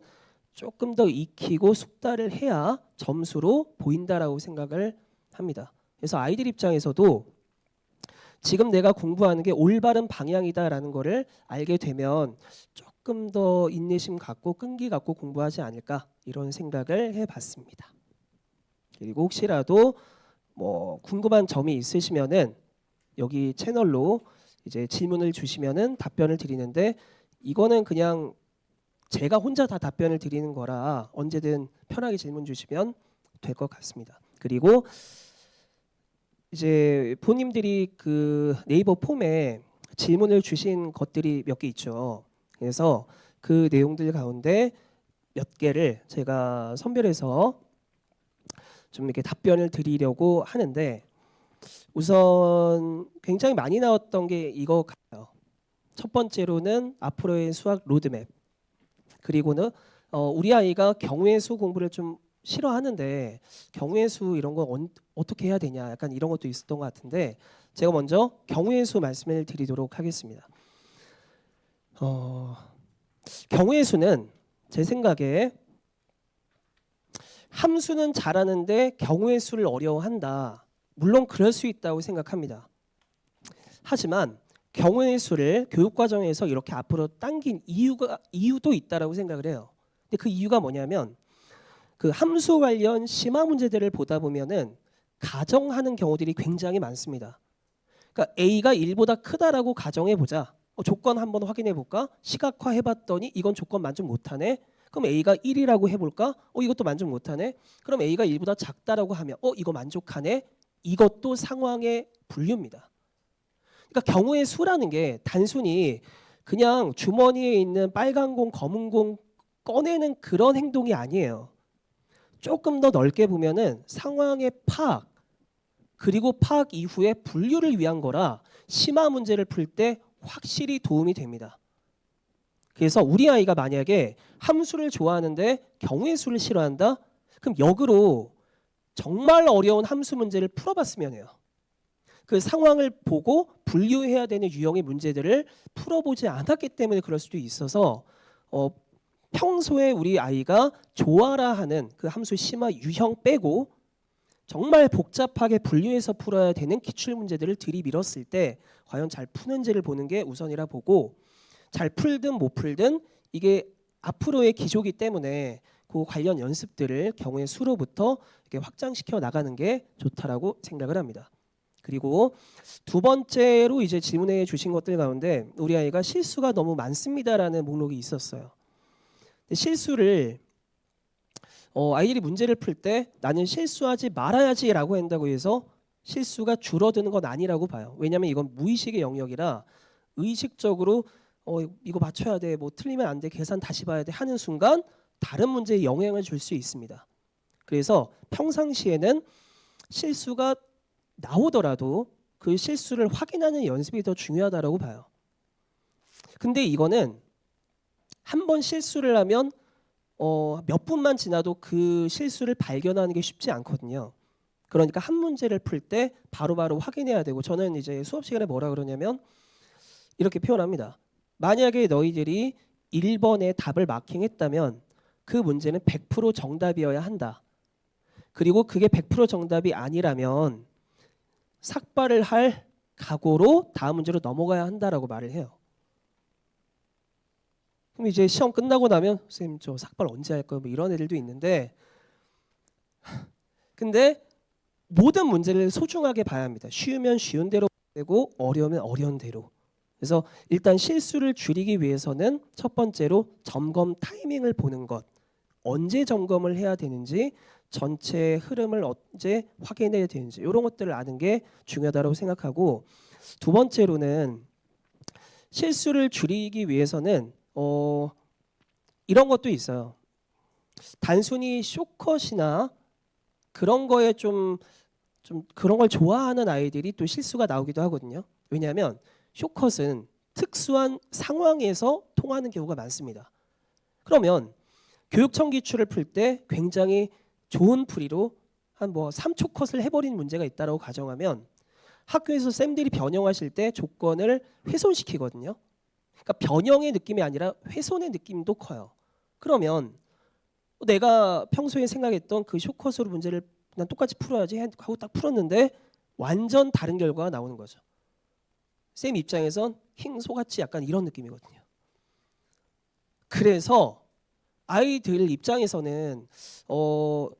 조금 더 익히고 숙달을 해야 점수로 보인다라고 생각을 합니다. 그래서 아이들 입장에서도 지금 내가 공부하는 게 올바른 방향이다라는 거를 알게 되면 조금 더 인내심 갖고 끈기 갖고 공부하지 않을까, 이런 생각을 해봤습니다. 그리고 혹시라도 궁금한 점이 있으시면은 여기 채널로 이제 질문을 주시면은 답변을 드리는데, 이거는 그냥 제가 혼자 다 답변을 드리는 거라 언제든 편하게 질문 주시면 될 것 같습니다. 그리고 이제 본인들이 네이버 폼에 질문을 주신 것들이 몇 개 있죠. 그래서 그 내용들 가운데 몇 개를 제가 선별해서 좀 이렇게 답변을 드리려고 하는데, 우선 굉장히 많이 나왔던 게 이거 같아요. 첫 번째로는 앞으로의 수학 로드맵, 그리고는 우리 아이가 경우의 수 공부를 좀 싫어하는데 경우의 수 이런 거 어떻게 해야 되냐, 약간 이런 것도 있었던 것 같은데, 제가 먼저 경우의 수 말씀을 드리도록 하겠습니다. 경우의 수는 제 생각에 함수는 잘하는데 경우의 수를 어려워한다. 물론 그럴 수 있다고 생각합니다. 하지만 경우의 수를 교육 과정에서 이렇게 앞으로 당긴 이유도 있다라고 생각을 해요. 근데 그 이유가 뭐냐면, 그 함수 관련 심화 문제들을 보다 보면은 가정하는 경우들이 굉장히 많습니다. 그러니까 A가 1보다 크다라고 가정해 보자. 조건 한번 확인해 볼까? 시각화 해봤더니 이건 조건 만족 못하네. 그럼 A가 1이라고 해볼까? 이것도 만족 못하네. 그럼 A가 1보다 작다라고 하면 이거 만족하네. 이것도 상황의 분류입니다. 그러니까 경우의 수라는 게 단순히 그냥 주머니에 있는 빨간 공, 검은 공 꺼내는 그런 행동이 아니에요. 조금 더 넓게 보면은 상황의 파악, 그리고 파악 이후에 분류를 위한 거라 심화 문제를 풀 때 확실히 도움이 됩니다. 그래서 우리 아이가 만약에 함수를 좋아하는데 경우의 수를 싫어한다? 그럼 역으로 정말 어려운 함수 문제를 풀어봤으면 해요. 그 상황을 보고 분류해야 되는 유형의 문제들을 풀어보지 않았기 때문에 그럴 수도 있어서 평소에 우리 아이가 좋아라 하는 그 함수 심화 유형 빼고 정말 복잡하게 분류해서 풀어야 되는 기출 문제들을 들이밀었을 때 과연 잘 푸는지를 보는 게 우선이라 보고, 잘 풀든 못 풀든 이게 앞으로의 기조기 때문에 그 관련 연습들을 경우의 수로부터 이렇게 확장시켜 나가는 게 좋다라고 생각을 합니다. 그리고 두 번째로 이제 질문해 주신 것들 가운데 우리 아이가 실수가 너무 많습니다라는 목록이 있었어요. 실수를 아이들이 문제를 풀 때 나는 실수하지 말아야지라고 한다고 해서 실수가 줄어드는 건 아니라고 봐요. 왜냐하면 이건 무의식의 영역이라 의식적으로 이거 맞춰야 돼, 뭐 틀리면 안 돼, 계산 다시 봐야 돼 하는 순간 다른 문제에 영향을 줄 수 있습니다. 그래서 평상시에는 실수가 나오더라도 그 실수를 확인하는 연습이 더 중요하다고 봐요. 근데 이거는 한 번 실수를 하면 몇 분만 지나도 그 실수를 발견하는 게 쉽지 않거든요. 그러니까 한 문제를 풀 때 바로바로 확인해야 되고, 저는 이제 수업 시간에 뭐라 그러냐면 이렇게 표현합니다. 만약에 너희들이 1번의 답을 마킹했다면 그 문제는 100% 정답이어야 한다. 그리고 그게 100% 정답이 아니라면 삭발을 할 각오로 다음 문제로 넘어가야 한다라고 말을 해요. 그럼 이제 시험 끝나고 나면 선생님 저 삭발 언제 할 거예요? 뭐 이런 애들도 있는데, 근데 모든 문제를 소중하게 봐야 합니다. 쉬우면 쉬운 대로 되고 어려우면 어려운 대로. 그래서 일단 실수를 줄이기 위해서는 첫 번째로 점검 타이밍을 보는 것. 언제 점검을 해야 되는지, 전체 흐름을 언제 확인해야 되는지, 이런 것들을 아는 게 중요하다고 생각하고, 두 번째로는 실수를 줄이기 위해서는 이런 것도 있어요. 단순히 쇼컷이나 그런 거에 좀 그런 걸 좋아하는 아이들이 또 실수가 나오기도 하거든요. 왜냐하면 쇼컷은 특수한 상황에서 통하는 경우가 많습니다. 그러면 교육청 기출을 풀 때 굉장히 좋은 풀이로 한 뭐 3초 컷을 해버린 문제가 있다고 가정하면 학교에서 쌤들이 변형하실 때 조건을 훼손시키거든요. 그러니까 변형의 느낌이 아니라 훼손의 느낌도 커요. 그러면 내가 평소에 생각했던 그 쇼컷으로 문제를 그냥 똑같이 풀어야지 하고 딱 풀었는데 완전 다른 결과가 나오는 거죠. 쌤 입장에선 힝 속았지 약간 이런 느낌이거든요. 그래서 아이들 입장에서는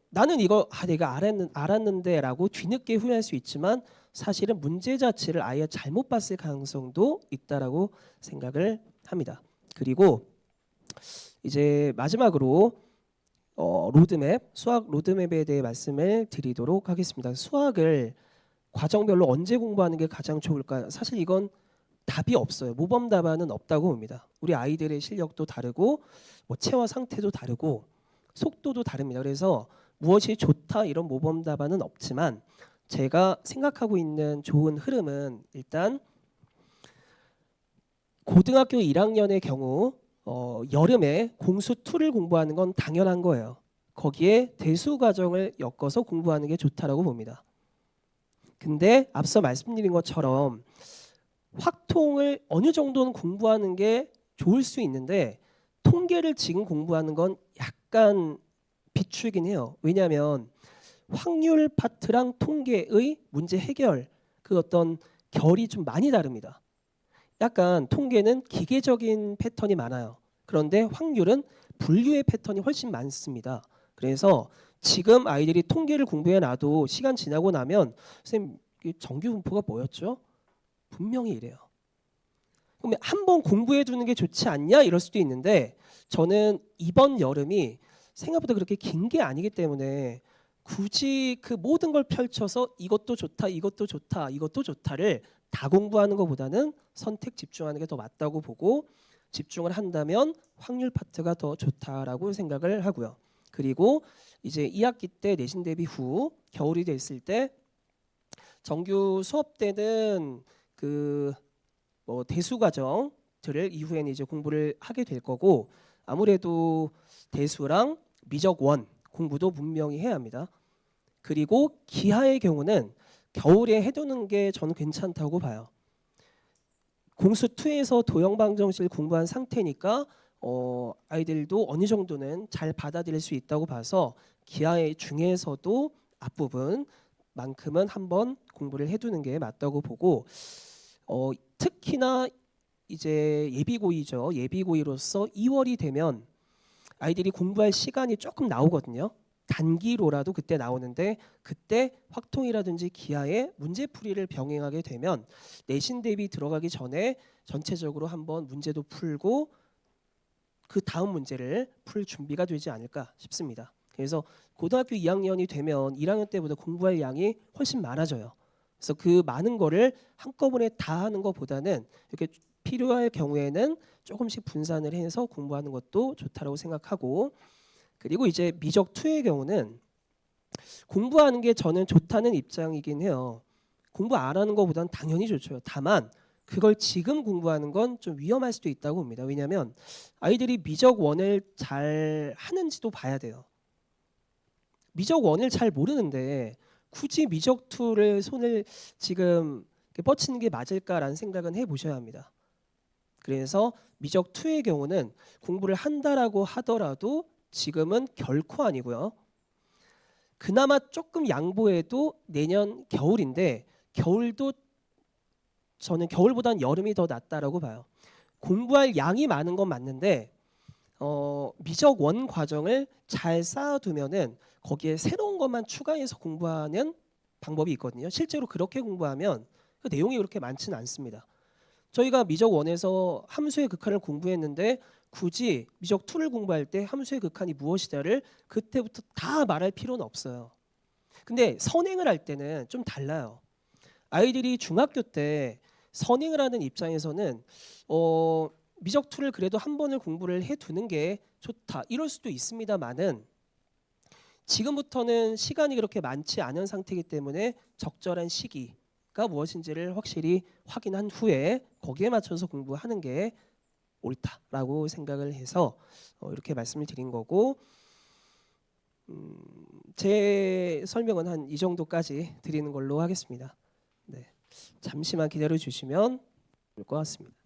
나는 이거 내가 알았는데 라고 뒤늦게 후회할 수 있지만 사실은 문제 자체를 아예 잘못 봤을 가능성도 있다라고 생각을 합니다. 그리고 이제 마지막으로 로드맵, 수학 로드맵에 대해 말씀을 드리도록 하겠습니다. 수학을 과정별로 언제 공부하는 게 가장 좋을까? 사실 이건 답이 없어요. 모범 답안은 없다고 봅니다. 우리 아이들의 실력도 다르고 뭐 체화 상태도 다르고 속도도 다릅니다. 그래서 무엇이 좋다 이런 모범 답안은 없지만 제가 생각하고 있는 좋은 흐름은 일단 고등학교 1학년의 경우 여름에 공수2를 공부하는 건 당연한 거예요. 거기에 대수 과정을 엮어서 공부하는 게 좋다라고 봅니다. 근데 앞서 말씀드린 것처럼 확통을 어느 정도는 공부하는 게 좋을 수 있는데 통계를 지금 공부하는 건 약간 비추긴 해요. 왜냐하면 확률 파트랑 통계의 문제 해결 그 어떤 결이 좀 많이 다릅니다. 약간 통계는 기계적인 패턴이 많아요. 그런데 확률은 분류의 패턴이 훨씬 많습니다. 그래서 지금 아이들이 통계를 공부해 놔도 시간 지나고 나면 선생님 정규 분포가 뭐였죠? 분명히 이래요. 그럼 한번 공부해 두는 게 좋지 않냐 이럴 수도 있는데 저는 이번 여름이 생각보다 그렇게 긴 게 아니기 때문에 굳이 그 모든 걸 펼쳐서 이것도 좋다 이것도 좋다 이것도 좋다를 다 공부하는 것보다는 선택 집중하는 게 더 맞다고 보고 집중을 한다면 확률 파트가 더 좋다라고 생각을 하고요. 그리고 이제 2학기 때 내신 대비 후 겨울이 됐을 때 정규 수업 때는 그 뭐 대수 과정들을 이후에는 이제 공부를 하게 될 거고 아무래도 대수랑 미적 원 공부도 분명히 해야 합니다. 그리고 기하의 경우는 겨울에 해두는 게 저는 괜찮다고 봐요. 공수2에서 도형방정식을 공부한 상태니까 아이들도 어느 정도는 잘 받아들일 수 있다고 봐서 기하의 중에서도 앞부분만큼은 한번 공부를 해두는 게 맞다고 보고 특히나 이제 예비고이죠. 예비고이로서 2월이 되면 아이들이 공부할 시간이 조금 나오거든요. 단기로라도 그때 나오는데 그때 확통이라든지 기하의 문제풀이를 병행하게 되면 내신 대비 들어가기 전에 전체적으로 한번 문제도 풀고 그 다음 문제를 풀 준비가 되지 않을까 싶습니다. 그래서 고등학교 2학년이 되면 1학년 때보다 공부할 양이 훨씬 많아져요. 그래서 그 많은 거를 한꺼번에 다 하는 것보다는 이렇게 필요할 경우에는 조금씩 분산을 해서 공부하는 것도 좋다라고 생각하고, 그리고 이제 미적 2의 경우는 공부하는 게 저는 좋다는 입장이긴 해요. 공부 안 하는 것보다는 당연히 좋죠. 다만 그걸 지금 공부하는 건 좀 위험할 수도 있다고 봅니다. 왜냐하면 아이들이 미적 1을 잘 하는지도 봐야 돼요. 미적 1을 잘 모르는데 굳이 미적 2를 손을 지금 뻗치는 게 맞을까라는 생각은 해보셔야 합니다. 그래서 미적 2의 경우는 공부를 한다라고 하더라도 지금은 결코 아니고요. 그나마 조금 양보해도 내년 겨울인데, 겨울도 저는 겨울보다는 여름이 더 낫다라고 봐요. 공부할 양이 많은 건 맞는데 미적 1 과정을 잘 쌓아두면은 거기에 새로운 것만 추가해서 공부하는 방법이 있거든요. 실제로 그렇게 공부하면 그 내용이 그렇게 많지는 않습니다. 저희가 미적 1에서 함수의 극한을 공부했는데 굳이 미적 2를 공부할 때 함수의 극한이 무엇이냐를 그때부터 다 말할 필요는 없어요. 근데 선행을 할 때는 좀 달라요. 아이들이 중학교 때 선행을 하는 입장에서는 미적 2를 그래도 한 번을 공부를 해두는 게 좋다 이럴 수도 있습니다만은, 지금부터는 시간이 그렇게 많지 않은 상태이기 때문에 적절한 시기가 무엇인지를 확실히 확인한 후에 거기에 맞춰서 공부하는 게 옳다라고 생각을 해서 이렇게 말씀을 드린 거고, 제 설명은 한 이 정도까지 드리는 걸로 하겠습니다. 네, 잠시만 기다려 주시면 될 것 같습니다.